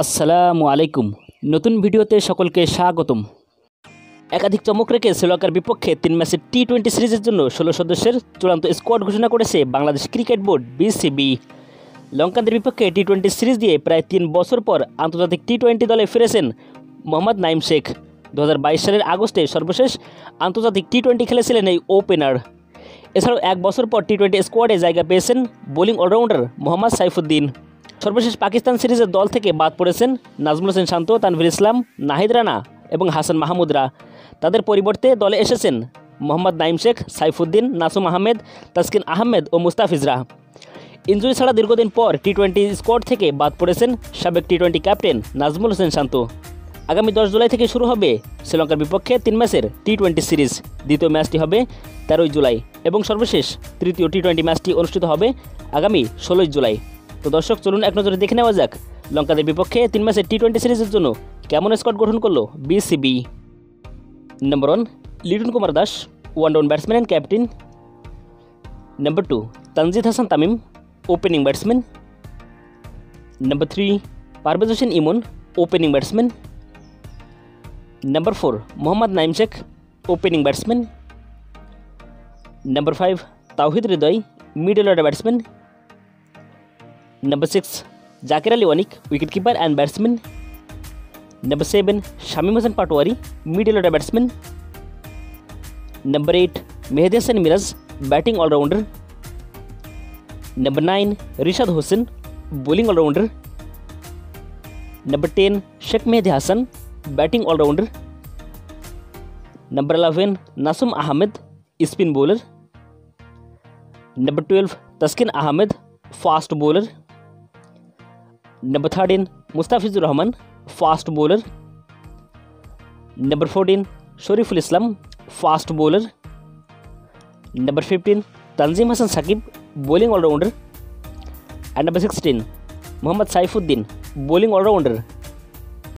আসসালামু আলাইকুম। নতুন ভিডিওতে সকলকে স্বাগতম। একাধিক চমক রেখে শ্রীলঙ্কার বিপক্ষে 3 ম্যাচের টি-20 সিরিজের জন্য 16 সদস্যের চূড়ান্ত স্কোয়াড ঘোষণা করেছে বাংলাদেশ ক্রিকেট বোর্ড বিসিবি। লঙ্কানদের বিপক্ষে টি-20 সিরিজ দিয়ে প্রায় 3 বছর পর আন্তর্জাতিক টি-20 দলে ফিরেছেন মোহাম্মদ নাঈম শেখ। 2022 সালের আগস্টে সর্বশেষ আন্তর্জাতিক টি-20 খেলেছিলেন এই ওপেনার। এছাড়াও 1 বছর পর টি-20 স্কোয়াডে জায়গা পেয়েছেন বোলিং অলরাউন্ডার মোহাম্মদ সাইফুদ্দিন। সর্বশেষ পাকিস্তান সিরিজের দল থেকে বাদ পড়েছেন নাজমুল হোসেন শান্ত, তানভীর ইসলাম, নাহিদ রানা এবং হাসান মাহমুদরা। তাদের পরিবর্তে দলে এসেছেন মোহাম্মদ নাঈম শেখ, সাইফুদ্দিন, নাসুম আহমেদ, তাসকিন আহমেদ ও মুস্তাফিজরা। ইনজুরি ছাড়া দীর্ঘদিন পর টি-20 স্কোয়াড থেকে বাদ পড়েছেন সাবেক টি-20 ক্যাপ্টেন নাজমুল হোসেন শান্ত। আগামী 10 জুলাই থেকে শুরু হবে শ্রীলঙ্কার বিপক্ষে 3 ম্যাচের টি-20 সিরিজ। দ্বিতীয় ম্যাচটি হবে 13 জুলাই এবং সর্বশেষ তৃতীয় টি-20 ম্যাচটি অনুষ্ঠিত হবে আগামী 16 জুলাই। তো দর্শক, চলুন এক নজরে দেখে নেওয়া যাক লঙ্কানদের বিপক্ষে 3 ম্যাচের টি-20 সিরিজের জন্য কেমন স্কোয়াড গঠন করলো BCB. Number 1, Liton Kumar Das, one down batsman and captain. Number 2, Tanzid Hasan Tamim, opening batsman. Number 3, Parvez Hossain Emon, opening batsman. Number 4, Mohammad Naim Sheikh, opening batsman. Number 5, Towhid Hridoy, middle order batsman. Number 6, Jaker Ali Anik, wicket keeper and batsman. Number 7, Shamim Hossain Patwari, middle order batsman. Number 8, Mehedi Hasan Miraz, batting allrounder. Number 9, Rishad Hossain, bowling allrounder. Number 10, Sheikh Mehedi Hasan, batting allrounder. Number 11, Nasum Ahmed, spin bowler. Number 12, Taskin Ahmed, fast bowler. Number 13, Mustafizur Rahman, fast bowler. Number 14, Shoriful Islam, fast bowler. Number 15, Tanzim Hasan Sakib, bowling allrounder. And Number 16, Mohammad Saifuddin, bowling allrounder.